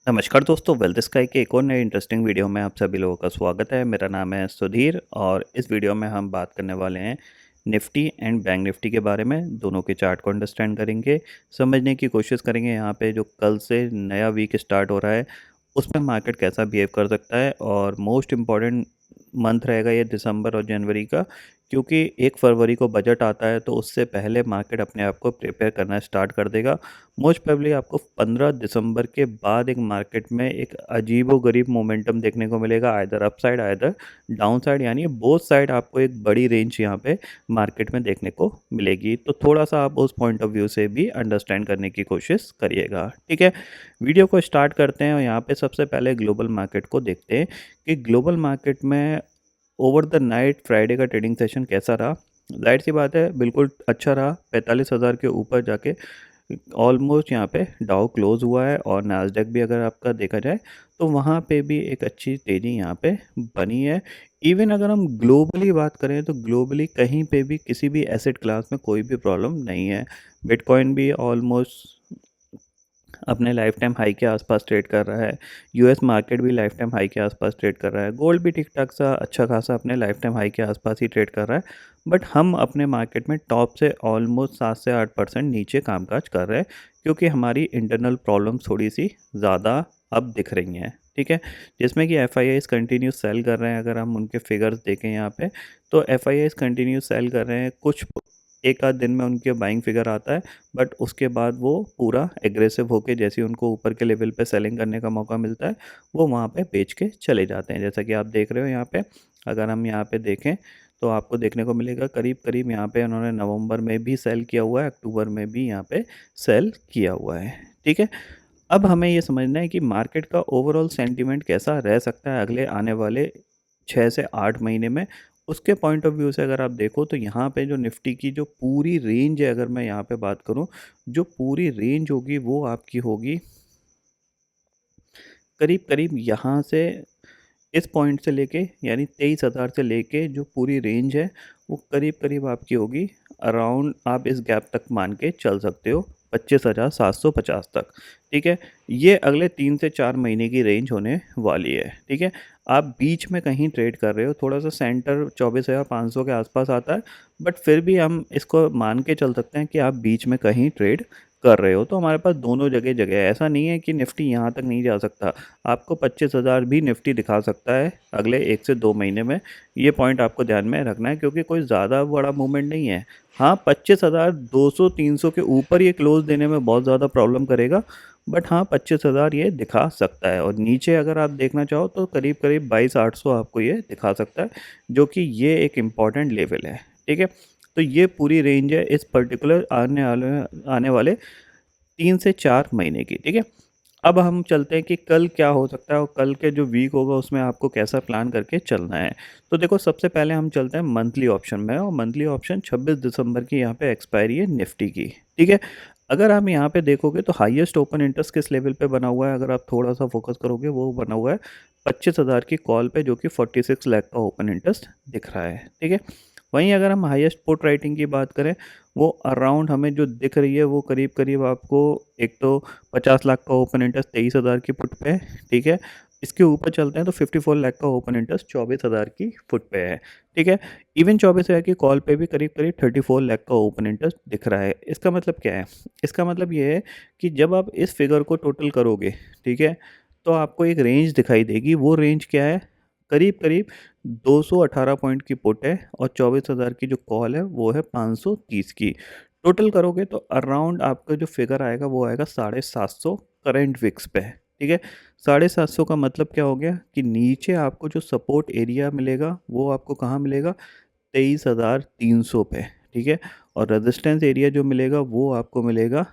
नमस्कार दोस्तों, wealth sky के एक और नए इंटरेस्टिंग वीडियो में आप सभी लोगों का स्वागत है। मेरा नाम है सुधीर और इस वीडियो में हम बात करने वाले हैं निफ्टी एंड बैंक निफ्टी के बारे में। दोनों के चार्ट को अंडरस्टैंड करेंगे, समझने की कोशिश करेंगे यहाँ पे जो कल से नया वीक स्टार्ट हो रहा है उसमें मार्केट कैसा बिहेव कर सकता है। और मोस्ट इम्पॉर्टेंट मंथ रहेगा ये दिसंबर और जनवरी का, क्योंकि 1 फरवरी को बजट आता है तो उससे पहले मार्केट अपने आप को प्रिपेयर करना स्टार्ट कर देगा। मोस्ट प्रोबेबली आपको 15 दिसंबर के बाद एक मार्केट में एक अजीबोगरीब मोमेंटम देखने को मिलेगा, either upside either down side, यानी बोथ साइड आपको एक बड़ी रेंज यहाँ पे मार्केट में देखने को मिलेगी। तो थोड़ा सा आप उस पॉइंट ऑफ व्यू से भी अंडरस्टैंड करने की कोशिश करिएगा, ठीक है। वीडियो को स्टार्ट करते हैं और यहाँ पे सबसे पहले ग्लोबल मार्केट को देखते हैं कि ग्लोबल मार्केट में ओवर द नाइट फ्राइडे का ट्रेडिंग सेशन कैसा रहा। जाहिर सी बात है, बिल्कुल अच्छा रहा। 45,000 के ऊपर जाके ऑलमोस्ट यहाँ पे डाउ क्लोज हुआ है और नास्डैक भी अगर आपका देखा जाए तो वहाँ पे भी एक अच्छी तेज़ी यहाँ पे बनी है। इवन अगर हम ग्लोबली बात करें तो ग्लोबली कहीं पे भी किसी भी एसेट क्लास में कोई भी प्रॉब्लम नहीं है। बिटकॉइन भी ऑलमोस्ट अपने लाइफ टाइम हाई के आसपास ट्रेड कर रहा है। यूएस मार्केट भी लाइफ टाइम हाई के आसपास ट्रेड कर रहा है। गोल्ड भी ठीक ठाक सा अच्छा खासा अपने लाइफ टाइम हाई के आसपास ही ट्रेड कर रहा है। बट हम अपने मार्केट में टॉप से ऑलमोस्ट 7 से 8% नीचे कामकाज कर रहे हैं, क्योंकि हमारी इंटरनल प्रॉब्लम थोड़ी सी ज़्यादा अब दिख रही हैं, ठीक है। जिसमें कि F I I's continue sell कर रहे हैं। अगर हम उनके फिगर्स देखें यहाँ पे तो F I I's continue sell कर रहे हैं। कुछ एक आध दिन में उनके बाइंग फिगर आता है, बट उसके बाद वो पूरा एग्रेसिव होके जैसे ही उनको ऊपर के लेवल पे सेलिंग करने का मौका मिलता है वो वहाँ पे बेच के चले जाते हैं। जैसा कि आप देख रहे हो यहाँ पे, अगर हम यहाँ पे देखें तो आपको देखने को मिलेगा करीब करीब यहाँ पे उन्होंने नवंबर में भी सेल किया हुआ है, अक्टूबर में भी यहाँ पे सेल किया हुआ है, ठीक है। अब हमें ये समझना है कि मार्केट का ओवरऑल सेंटीमेंट कैसा रह सकता है अगले आने वाले 6 से 8 महीने में। उसके पॉइंट ऑफ व्यू से अगर आप देखो तो यहाँ पे जो निफ्टी की जो पूरी रेंज है, अगर मैं यहाँ पे बात करूँ, जो पूरी रेंज होगी वो आपकी होगी करीब करीब यहाँ से, इस पॉइंट से लेके यानी 23,000 से लेके जो पूरी रेंज है वो करीब करीब आपकी होगी अराउंड, आप इस गैप तक मान के चल सकते हो 25,750 तक, ठीक है। ये अगले 3 से 4 महीने की रेंज होने वाली है, ठीक है। आप बीच में कहीं ट्रेड कर रहे हो, थोड़ा सा सेंटर 24,500 के आसपास आता है, बट फिर भी हम इसको मान के चल सकते हैं कि आप बीच में कहीं ट्रेड कर रहे हो। तो हमारे पास दोनों जगह जगह है। ऐसा नहीं है कि निफ्टी यहाँ तक नहीं जा सकता, आपको 25,000 भी निफ्टी दिखा सकता है अगले 1 से 2 महीने में। ये पॉइंट आपको ध्यान में रखना है, क्योंकि कोई ज़्यादा बड़ा मूवमेंट नहीं है। हाँ, 25,200-300 के ऊपर ये क्लोज देने में बहुत ज़्यादा प्रॉब्लम करेगा, बट हाँ 25,000 ये दिखा सकता है। और नीचे अगर आप देखना चाहो तो करीब करीब 22,800 आपको ये दिखा सकता है, जो कि ये एक इम्पॉर्टेंट लेवल है, ठीक है। तो ये पूरी रेंज है इस पर्टिकुलर आने वाले 3 से 4 महीने की, ठीक है। अब हम चलते हैं कि कल क्या हो सकता है और कल के जो वीक होगा उसमें आपको कैसा प्लान करके चलना है। तो देखो, सबसे पहले हम चलते हैं मंथली ऑप्शन में, और मंथली ऑप्शन 26 दिसंबर की यहाँ पे एक्सपायरी है निफ्टी की, ठीक है। अगर आप यहाँ पे देखोगे तो हाईएस्ट ओपन इंटरेस्ट किस लेवल पे बना हुआ है, अगर आप थोड़ा सा फोकस करोगे, वो बना हुआ है 25,000 की कॉल पे, जो कि 46 लाख का ओपन इंटरेस्ट दिख रहा है, ठीक है। वहीं अगर हम हाईएस्ट पुट राइटिंग की बात करें, वो अराउंड हमें जो दिख रही है वो करीब करीब आपको, एक तो 50 लाख का ओपन इंटरेस्ट 23,000 की पुट पे है, ठीक है। इसके ऊपर चलते हैं तो 54 लाख का ओपन इंटरेस्ट 24,000 की फुट पे है, ठीक है। इवन 24,000 की कॉल पे भी करीब करीब 34 लाख का ओपन इंटरेस्ट दिख रहा है। इसका मतलब क्या है? इसका मतलब ये है कि जब आप इस फिगर को टोटल करोगे, ठीक है, तो आपको एक रेंज दिखाई देगी। वो रेंज क्या है? करीब करीब 218 पॉइंट की पुट है और 24,000 की जो कॉल है वो है 530 की। टोटल करोगे तो अराउंड आपका जो फिगर आएगा वो आएगा 750 करेंट विक्स पे, ठीक है। 750 का मतलब क्या हो गया कि नीचे आपको जो सपोर्ट एरिया मिलेगा वो आपको कहाँ मिलेगा? 23,300 पे, ठीक है। और रेजिस्टेंस एरिया जो मिलेगा वो आपको मिलेगा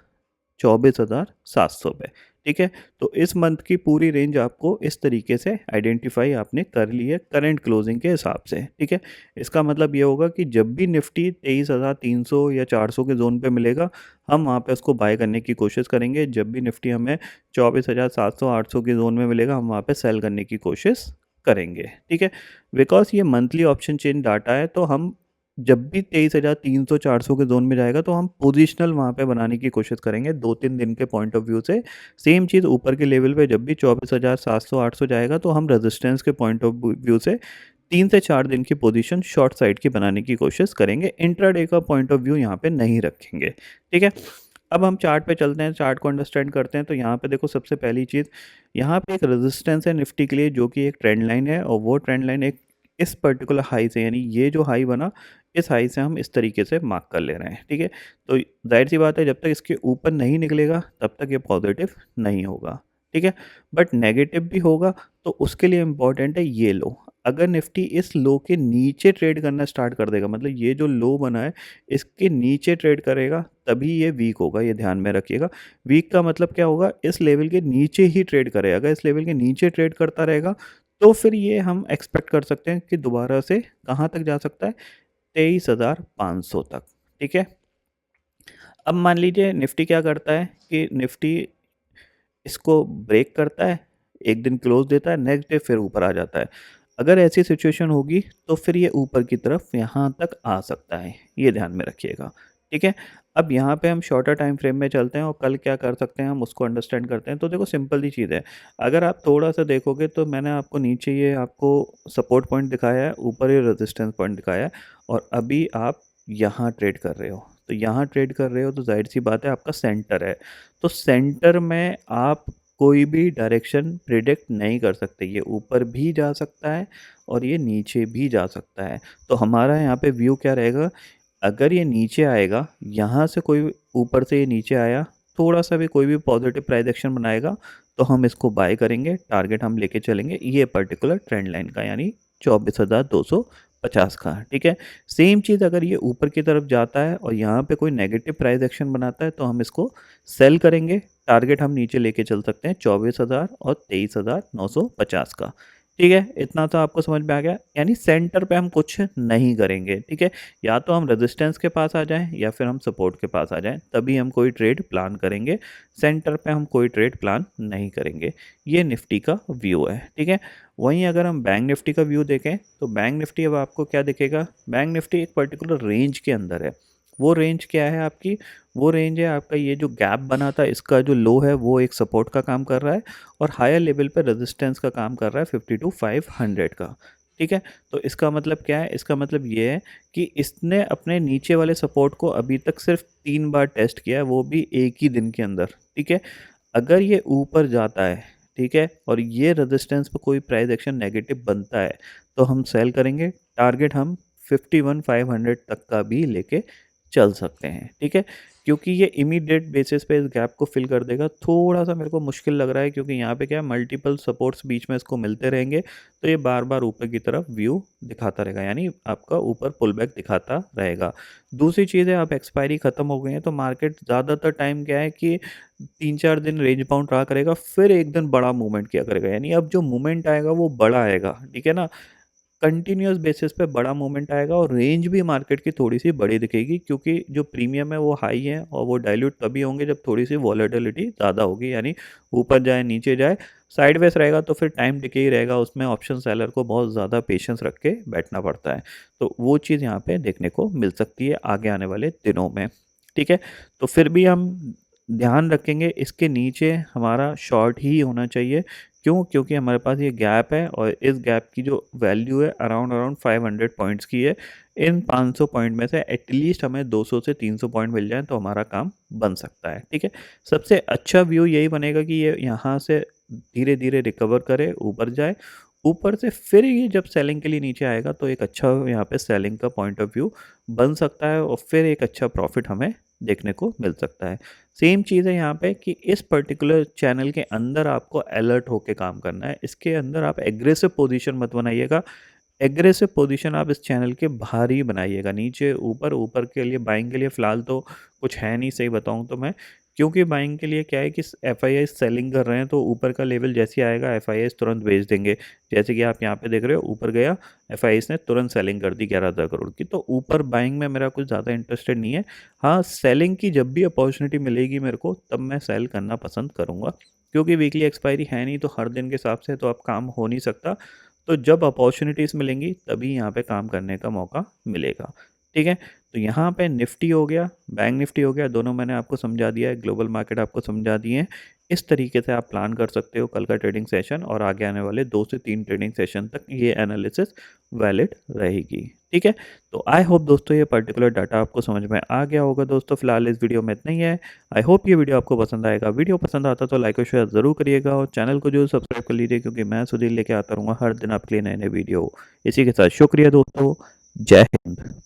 24,700 पे, ठीक है। तो इस मंथ की पूरी रेंज आपको इस तरीके से आइडेंटिफाई आपने कर ली है करंट क्लोजिंग के हिसाब से, ठीक है। इसका मतलब ये होगा कि जब भी निफ्टी 23,300 या 400 के जोन पे मिलेगा, हम वहाँ पे उसको बाय करने की कोशिश करेंगे। जब भी निफ्टी हमें 24,700 800 के जोन में मिलेगा, हम वहाँ पे सेल करने की कोशिश करेंगे, ठीक है। बिकॉज ये मंथली ऑप्शन चेन डाटा है, तो हम जब भी 23,300-400 के ज़ोन में जाएगा तो हम पोज़िशनल वहाँ पे बनाने की कोशिश करेंगे 2-3 दिन के पॉइंट ऑफ व्यू से। सेम चीज़ ऊपर के लेवल पे जब भी 24,700-800 जाएगा तो हम रेजिस्टेंस के पॉइंट ऑफ व्यू से 3 से 4 दिन की पोज़ीशन शॉर्ट साइड की बनाने की कोशिश करेंगे। इंट्राडे का पॉइंट ऑफ व्यू यहाँ पे नहीं रखेंगे, ठीक है? अब हम चार्ट पे चलते हैं, चार्ट को अंडरस्टैंड करते हैं। तो यहाँ पे देखो सबसे पहली चीज़, यहाँ पे एक रेजिस्टेंस है निफ्टी के लिए जो कि एक ट्रेंड लाइन है, और वो ट्रेंड लाइन एक इस पर्टिकुलर हाई से, यानी ये जो हाई बना इस हाई से हम इस तरीके से मार्क कर ले रहे हैं, ठीक है? तो जाहिर सी बात है जब तक इसके ऊपर नहीं निकलेगा तब तक ये पॉजिटिव नहीं होगा, ठीक है? बट नेगेटिव भी होगा तो उसके लिए इम्पॉर्टेंट है ये लो। अगर निफ्टी इस लो के नीचे ट्रेड करना स्टार्ट कर देगा, मतलब ये जो लो बना है इसके नीचे ट्रेड करेगा, तभी ये वीक होगा, ये ध्यान में रखिएगा। वीक का मतलब क्या होगा, इस लेवल के नीचे ही ट्रेड करे। अगर इस लेवल के नीचे ट्रेड करता रहेगा तो फिर ये हम एक्सपेक्ट कर सकते हैं कि दोबारा से कहाँ तक जा सकता है, 23,500 तक, ठीक है? अब मान लीजिए निफ्टी क्या करता है कि निफ्टी इसको ब्रेक करता है, एक दिन क्लोज देता है, नेक्स्ट डे फिर ऊपर आ जाता है। अगर ऐसी सिचुएशन होगी तो फिर ये ऊपर की तरफ यहाँ तक आ सकता है, ये ध्यान में रखिएगा, ठीक है? अब यहाँ पे हम शॉर्टर टाइम फ्रेम में चलते हैं और कल क्या कर सकते हैं हम उसको अंडरस्टैंड करते हैं। तो देखो सिंपल सी चीज़ है, अगर आप थोड़ा सा देखोगे तो मैंने आपको नीचे ये आपको सपोर्ट पॉइंट दिखाया है, ऊपर ये रेजिस्टेंस पॉइंट दिखाया है, और अभी आप यहाँ ट्रेड कर रहे हो। तो यहाँ ट्रेड कर रहे हो तो जाहिर सी बात है आपका सेंटर है, तो सेंटर में आप कोई भी डायरेक्शन प्रिडिक्ट नहीं कर सकते। ये ऊपर भी जा सकता है और ये नीचे भी जा सकता है। तो हमारा यहाँ पे व्यू क्या रहेगा, अगर ये नीचे आएगा, यहाँ से कोई ऊपर से ये नीचे आया, थोड़ा सा भी कोई भी पॉजिटिव प्राइस एक्शन बनाएगा तो हम इसको बाय करेंगे, टारगेट हम लेके चलेंगे ये पर्टिकुलर ट्रेंड लाइन का, यानी 24,250 का, ठीक है? सेम चीज़ अगर ये ऊपर की तरफ जाता है और यहाँ पे कोई नेगेटिव प्राइस एक्शन बनाता है तो हम इसको सेल करेंगे, टारगेट हम नीचे लेके चल सकते हैं 24,000 और 23,950 का, ठीक है? इतना तो आपको समझ में आ गया, यानी सेंटर पे हम कुछ नहीं करेंगे, ठीक है? या तो हम रेजिस्टेंस के पास आ जाएं या फिर हम सपोर्ट के पास आ जाएं, तभी हम कोई ट्रेड प्लान करेंगे। सेंटर पे हम कोई ट्रेड प्लान नहीं करेंगे। ये निफ्टी का व्यू है, ठीक है? वहीं अगर हम बैंक निफ्टी का व्यू देखें तो बैंक निफ्टी अब आपको क्या दिखेगा, बैंक निफ्टी एक पर्टिकुलर रेंज के अंदर है। वो रेंज क्या है आपकी, वो रेंज है आपका ये जो गैप बना था इसका जो लो है वो एक सपोर्ट का काम कर रहा है, और हायर लेवल पे रेजिस्टेंस का काम कर रहा है 52,500 का, ठीक है? तो इसका मतलब क्या है, इसका मतलब ये है कि इसने अपने नीचे वाले सपोर्ट को अभी तक सिर्फ 3 बार टेस्ट किया है, वो भी एक ही दिन के अंदर, ठीक है? अगर ये ऊपर जाता है, ठीक है, और ये रेजिस्टेंस पे कोई प्राइस एक्शन नेगेटिव बनता है तो हम सेल करेंगे, टारगेट हम 51,500 तक का भी लेके चल सकते हैं, ठीक है? क्योंकि ये इमीडिएट बेसिस पे इस गैप को फिल कर देगा। थोड़ा सा मेरे को मुश्किल लग रहा है क्योंकि यहाँ पे क्या है, मल्टीपल सपोर्ट्स बीच में इसको मिलते रहेंगे, तो ये बार बार ऊपर की तरफ व्यू दिखाता रहेगा, यानी आपका ऊपर पुल बैक दिखाता रहेगा। दूसरी चीज़ है, अब एक्सपायरी ख़त्म हो गई है तो मार्केट ज़्यादातर टाइम क्या है कि 3-4 दिन रेंज बाउंड रहा करेगा, फिर एक दिन बड़ा मूवमेंट किया करेगा, यानी अब जो मूवमेंट आएगा वो बड़ा आएगा, ठीक है ना? कंटिन्यूअस बेसिस पे बड़ा मूवमेंट आएगा और रेंज भी मार्केट की थोड़ी-सी बड़ी दिखेगी, क्योंकि जो प्रीमियम है वो हाई है और वो डाइल्यूट तभी होंगे जब थोड़ी-सी वॉलेटिलिटी ज़्यादा होगी, यानी ऊपर जाए, नीचे जाए। साइडवेज़ रहेगा तो फिर टाइम डिके ही रहेगा, उसमें ऑप्शन सेलर को बहुत ज़्यादा पेशेंस रख के बैठना पड़ता है। तो वो चीज़ यहाँ पे देखने को मिल सकती है आगे आने वाले दिनों में, ठीक है? तो फिर भी हम ध्यान रखेंगे इसके नीचे हमारा शॉर्ट ही होना चाहिए। क्यों? क्योंकि हमारे पास ये गैप है और इस गैप की जो वैल्यू है अराउंड 500 पॉइंट्स की है। इन 500 पॉइंट में से एटलीस्ट हमें 200 से 300 पॉइंट मिल जाए तो हमारा काम बन सकता है, ठीक है? सबसे अच्छा व्यू यही बनेगा कि ये यहाँ से धीरे-धीरे रिकवर करे, ऊपर जाए, ऊपर से फिर ये जब सेलिंग के लिए नीचे आएगा तो एक अच्छा यहाँ पे सेलिंग का पॉइंट ऑफ व्यू बन सकता है और फिर एक अच्छा प्रॉफिट हमें देखने को मिल सकता है। सेम चीज़ है यहाँ पे कि इस पर्टिकुलर चैनल के अंदर आपको अलर्ट होके काम करना है। इसके अंदर आप एग्रेसिव पोजीशन मत बनाइएगा। एग्रेसिव पोजीशन आप इस चैनल के बाहर ही बनाइएगा। नीचे ऊपर, ऊपर के लिए बाइंग के लिए फ़िलहाल तो कुछ है नहीं, सही बताऊँ तो मैं। क्योंकि बाइंग के लिए क्या है कि एफआईआई सेलिंग कर रहे हैं तो ऊपर का लेवल जैसे ही आएगा एफआईआई तुरंत भेज देंगे। जैसे कि आप यहाँ पे देख रहे हो, ऊपर गया, एफआईआई ने तुरंत सेलिंग कर दी 11,000 करोड़ की। तो ऊपर बाइंग में मेरा कुछ ज़्यादा इंटरेस्टेड नहीं है। हाँ, सेलिंग की जब भी अपॉर्चुनिटी मिलेगी मेरे को तब मैं सेल करना पसंद करूँगा, क्योंकि वीकली एक्सपायरी है नहीं तो हर दिन के हिसाब से तो अब काम हो नहीं सकता। तो जब अपॉर्चुनिटीज़ मिलेंगी तभी यहाँ पे काम करने का मौका मिलेगा। ठीक है। तो यहाँ पे निफ्टी हो गया, बैंक निफ्टी हो गया, दोनों मैंने आपको समझा दिया है, ग्लोबल मार्केट आपको समझा दिए हैं। इस तरीके से आप प्लान कर सकते हो कल का ट्रेडिंग सेशन, और आगे आने वाले 2 से 3 ट्रेडिंग सेशन तक ये एनालिसिस वैलिड रहेगी। ठीक है। तो आई होप दोस्तों ये पर्टिकुलर डाटा आपको समझ में आ गया होगा। दोस्तों फिलहाल इस वीडियो में इतना ही है। आई होप ये वीडियो आपको पसंद आएगा। वीडियो पसंद आता तो लाइक और शेयर ज़रूर करिएगा, और चैनल को जो सब्सक्राइब कर लीजिए, क्योंकि मैं सुधीर लेके आता रहूँगा हर दिन आपके लिए नए नए वीडियो। इसी के साथ शुक्रिया दोस्तों। जय हिंद।